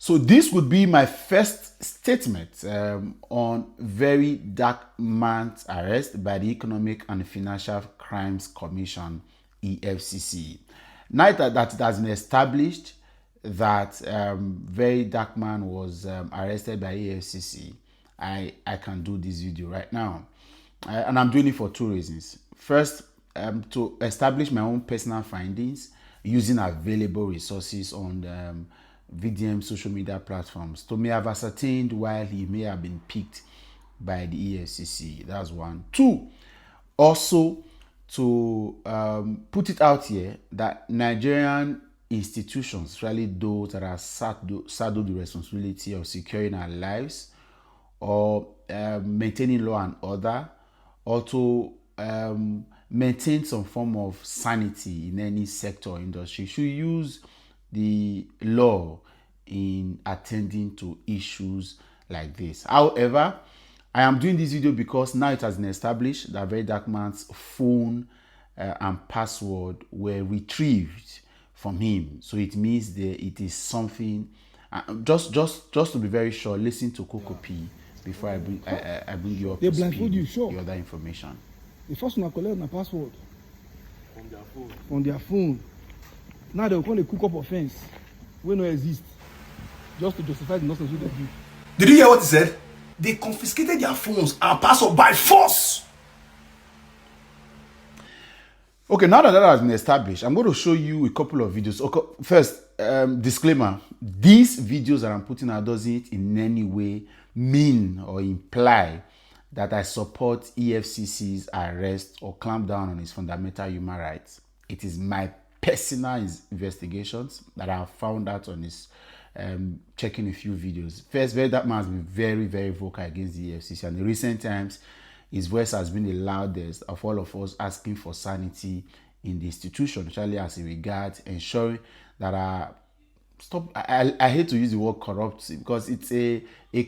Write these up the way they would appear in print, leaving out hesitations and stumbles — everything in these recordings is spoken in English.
So this would be my first statement on very dark man's arrest by the Economic and Financial Crimes Commission, EFCC. Now that it has been established that very dark man was arrested by EFCC, I can do this video right now. And I'm doing it for two reasons. First, to establish my own personal findings using available resources on VDM social media platforms to may have ascertained why he may have been picked by the EFCC. That's one. Two, also to put it out here that Nigerian institutions, especially those that are saddled the responsibility of securing our lives or maintaining law and order, or to maintain some form of sanity in any sector or industry, should use the law in attending to issues like this. However, I am doing this video because now it has been established that very dark man's phone and password were retrieved from him. So it means that it is something. Just to be very sure, listen to Coco P before I bring you up to speed the other information. The first one I collect my password from their phone. Now they will come to cook up offense wey no exist just to justify the nonsense wey they do. Did you hear what he said? They confiscated their phones and password by force. Okay, now that has been established, I'm going to show you a couple of videos. Okay, first, disclaimer: these videos that I'm putting out doesn't in any way mean or imply that I support EFCC's arrest or clamp down on its fundamental human rights. It is my personal investigations that I have found out on this, checking a few videos. First, that man has been very, very vocal against the EFCC, and in recent times, his voice has been the loudest of all of us asking for sanity in the institution, especially as it regards ensuring that I hate to use the word corrupt because it's a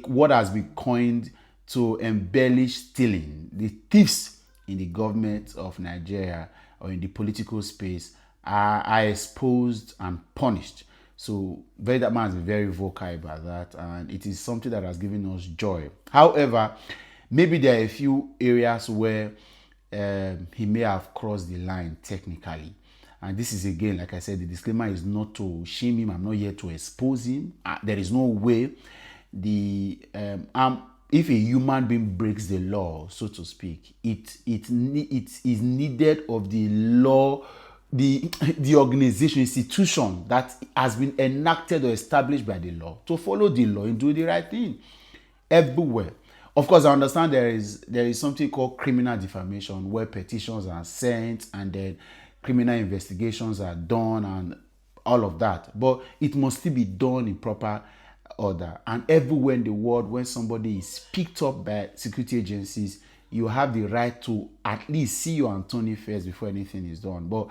word has been coined to embellish stealing. The thieves in the government of Nigeria or in the political space are exposed and punished. So that man has been very vocal about that, and it is something that has given us joy. However, maybe there are a few areas where he may have crossed the line technically. And this is, again, like I said, the disclaimer is not to shame him. I'm not here to expose him. There is no way if a human being breaks the law, so to speak, it is needed of the law, the organization, institution that has been enacted or established by the law to follow the law and do the right thing everywhere. Of course, I understand there is something called criminal defamation where petitions are sent and then criminal investigations are done and all of that. But it must still be done in proper order. And everywhere in the world, when somebody is picked up by security agencies, you have the right to at least see your attorney first before anything is done. But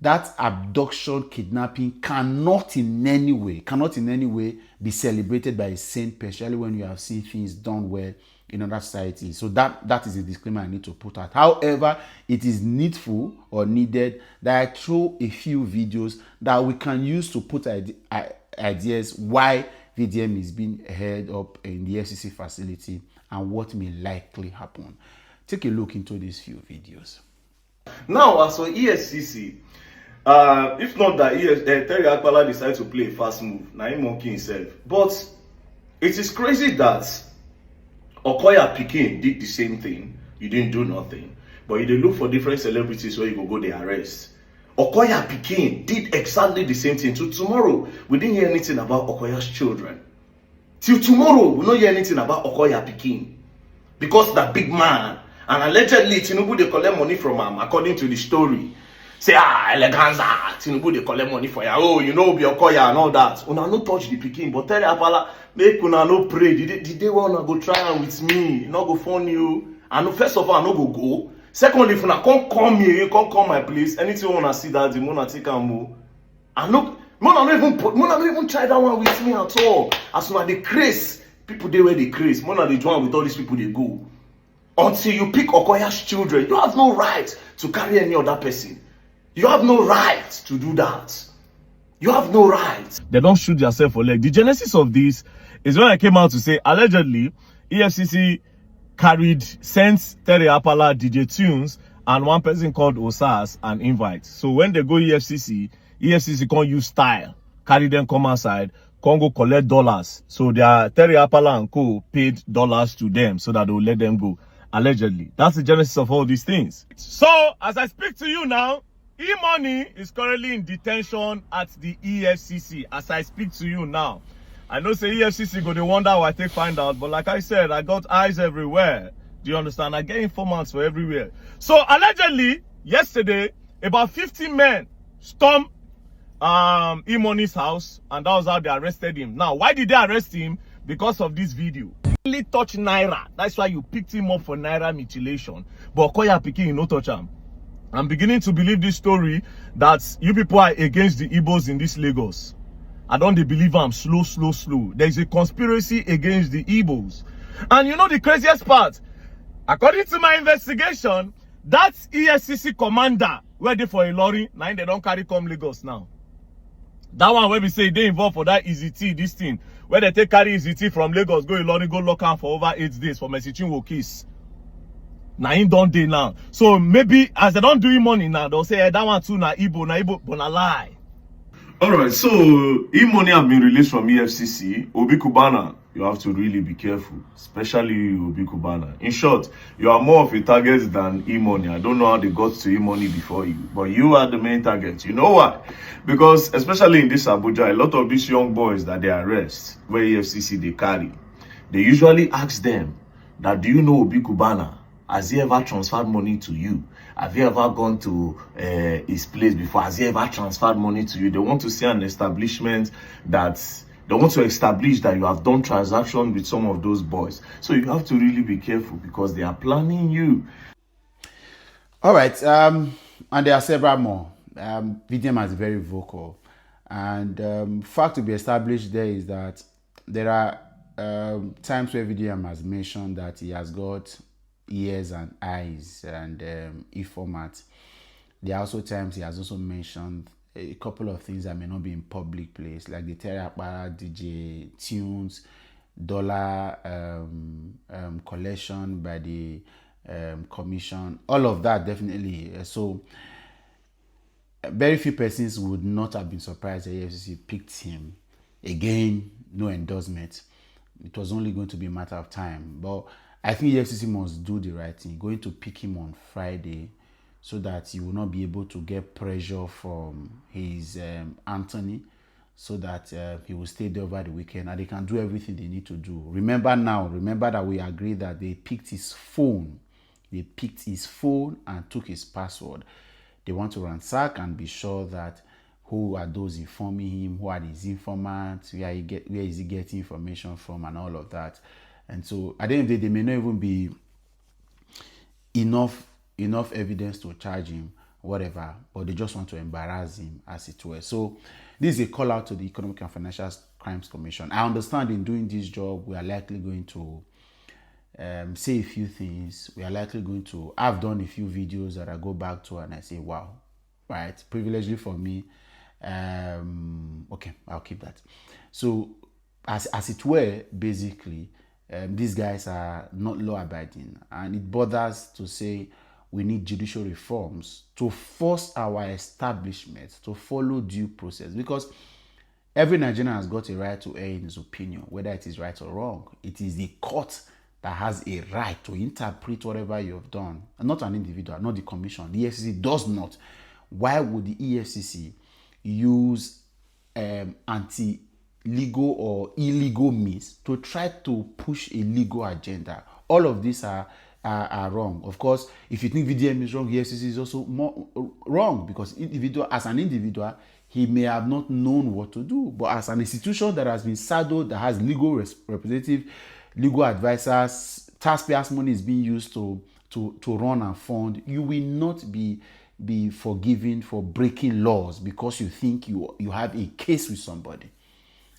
that abduction, kidnapping cannot in any way be celebrated by a sane person, especially when you have seen things done well in other societies. So that is a disclaimer I need to put out. However, it is needful or needed that I throw a few videos that we can use to put ideas why VDM is being held up in the FCC facility and what may likely happen. Take a look into these few videos. Now, as for EFCC, if not that Terry Akpala decided to play a fast move, now he monkey himself. But it is crazy that Okoya Pikin did the same thing. You didn't do nothing. But you did look for different celebrities where you go the arrest. Okoya Pikin did exactly the same thing. Till tomorrow, we didn't hear anything about Okoya's children. Till tomorrow, we don't hear anything about Okoya Pikin. Because that big man, and allegedly, Tinubu, they collect money from him, according to the story. Say, eleganza, Tinubu, they collect money for you. Oh, you know, be Okoya and all that. Una no touch the Pikin, but tell Apala, make una no pray. Did they want to go try am with me? Not go phone you. And first of all, I no go. Secondly, if una come here, come my place, anything you wanna see that, the mona take and move. And look, mona not even try that one with me at all. As soon as they craze, people they where they craze. Mona they join with all these people they go. Until you pick Okoya's children, you have no right to carry any other person. You have no right to do that. You have no right. They don't shoot yourself for leg. The genesis of this is when I came out to say, allegedly, EFCC sent Terry Apala, DJ Tunes, and one person called Osas an invite. So when they go EFCC can't use style, carry them come outside, can't go collect dollars. So their Terry Apala and co paid dollars to them so that they will let them go. Allegedly. That's the genesis of all these things. So as I speak to you now, E-Money is currently in detention at the EFCC as I speak to you now. I know say EFCC go, they wonder how I take find out, but like I said, I got eyes everywhere. Do you understand? I get informants for everywhere. So allegedly, yesterday, about 50 men stormed E-Money's house, and that was how they arrested him. Now, why did they arrest him? Because of this video. He only touched Naira. That's why you picked him up for Naira mutilation. But Koya picking, you no touch him. I'm beginning to believe this story that you people are against the Igbos in this Lagos. I don't believe I'm slow. There's a conspiracy against the Igbos. And you know the craziest part? According to my investigation, that EFCC commander where they for a lorry, now they don't carry come Lagos now. That one where we say they involved for that Easy T, this thing, where they take carry Easy T from Lagos, go Ilorin, go lock am for over 8 days for Mesichin Wokis. Now him don't day now. So maybe as they don't do E-Money now, they'll say, hey, that one too na Igbo, but na lie. Alright, so E-Money have been released from EFCC. Obi Kubana, you have to really be careful, especially you, Obi Kubana. In short, you are more of a target than E-Money. I don't know how they got to E-Money before you, but you are the main target. You know why? Because especially in this Abuja, a lot of these young boys that they arrest, where EFCC they carry, they usually ask them that, do you know Obi Kubana? Has he ever transferred money to you? Have you ever gone to his place before? Has he ever transferred money to you? They want to see an establishment that they want to establish that you have done transactions with some of those boys. So you have to really be careful because they are planning you. All right, and there are several more. VDM is very vocal, and fact to be established there is that there are times where VDM has mentioned that he has got ears and eyes and informat. There are also times he has also mentioned a couple of things that may not be in public place, like the Terry Apara, DJ Tunes, dollar collection by the commission, all of that definitely. So very few persons would not have been surprised that EFCC picked him. Again, no endorsement. It was only going to be a matter of time, but I think EFCC must do the right thing, going to pick him on Friday so that he will not be able to get pressure from his Anthony, so that he will stay there over the weekend and they can do everything they need to do. Remember that we agreed that they picked his phone. They picked his phone and took his password. They want to ransack and be sure that who are those informing him, who are his informants, where is he getting information from, and all of that. And so at the end of the day, there may not even be enough evidence to charge him, whatever, but they just want to embarrass him, as it were. So this is a call out to the Economic and Financial Crimes Commission. I understand in doing this job, we are likely going to say a few things. We are likely going to, I've done a few videos that I go back to and I say, wow, right, privilegedly for me. Okay, I'll keep that. So as it were, basically, these guys are not law-abiding, and it bothers to say we need judicial reforms to force our establishments to follow due process, because every Nigerian has got a right to air in his opinion, whether it is right or wrong. It is the court that has a right to interpret whatever you have done, and not an individual, not the commission. The EFCC does not. Why would the EFCC use anti-legal or illegal means to try to push a legal agenda? All of these are wrong. Of course, if you think VDM is wrong, EFCC is also more wrong, because as an individual, he may have not known what to do. But as an institution that has been saddled, that has legal representative, legal advisors, taxpayers' money is being used to run and fund, you will not be forgiven for breaking laws because you think you have a case with somebody,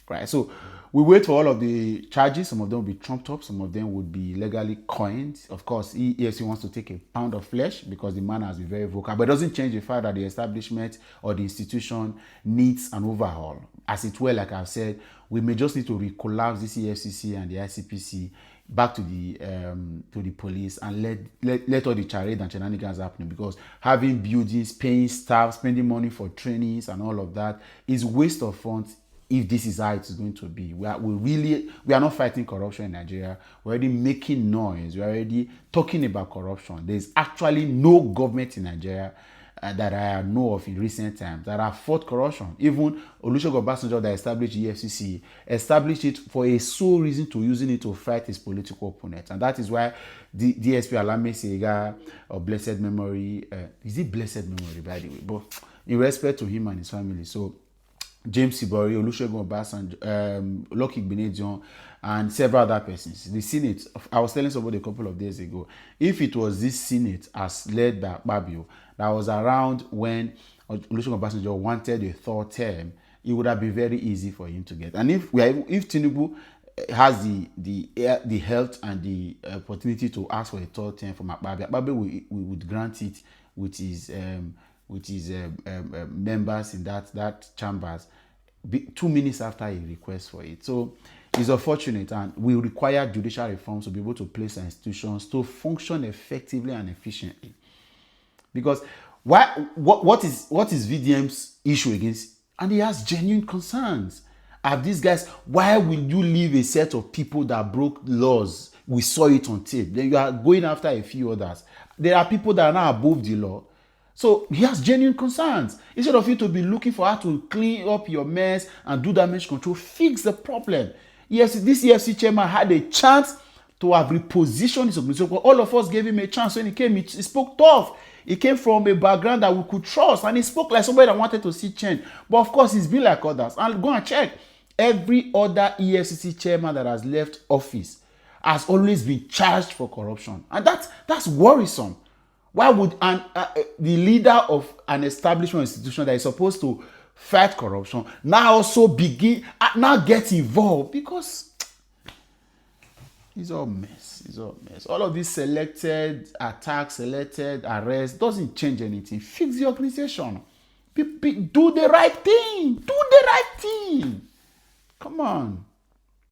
right? So We wait for all of the charges. Some of them will be trumped up. Some of them would be legally coined. Of course, EFCC wants to take a pound of flesh because the man has been very vocal. But it doesn't change the fact that the establishment or the institution needs an overhaul. As it were, like I've said, we may just need to recollapse this EFCC and the ICPC back to the police and let all the charade and shenanigans happening, because having buildings, paying staff, spending money for trainings and all of that is waste of funds. If this is how it's going to be, we are not fighting corruption in Nigeria. We're already making noise. We're already talking about corruption. There's actually no government in Nigeria that I know of in recent times that have fought corruption. Even Olusegun Obasanjo, that established EFCC, established it for a sole reason, to using it to fight his political opponents. And that is why the DSP Alame Sega, of blessed memory, is it blessed memory, by the way, but in respect to him and his family. So James Sibori, Olusegun Obasanjo, Lucky Benedion, and several other persons. The Senate, I was telling somebody a couple of days ago, if it was this Senate as led by Babio that was around when Olusegun Obasanjo wanted a third term, it would have been very easy for him to get. And if Tinubu has the health and the opportunity to ask for a third term from Babio, we would grant it with his members in that chambers 2 minutes after he requests for it. So it's unfortunate, and we require judicial reforms to be able to place our institutions to function effectively and efficiently. Because what is VDM's issue against? And he has genuine concerns. Have these guys, why will you leave a set of people that broke laws? We saw it on tape. Then you are going after a few others. There are people that are now above the law. So he has genuine concerns. Instead of you to be looking for how to clean up your mess and do damage control, fix the problem. Yes, this EFCC chairman had a chance to have repositioned his organization. All of us gave him a chance. When he came, he spoke tough. He came from a background that we could trust, and he spoke like somebody that wanted to see change. But of course, he's been like others. And go and check. Every other EFCC chairman that has left office has always been charged for corruption. And that's worrisome. Why would the leader of an establishment institution that is supposed to fight corruption now also now get involved? Because it's all mess. It's all mess. All of these selected attacks, selected arrests doesn't change anything. Fix the organization. Do the right thing. Do the right thing. Come on.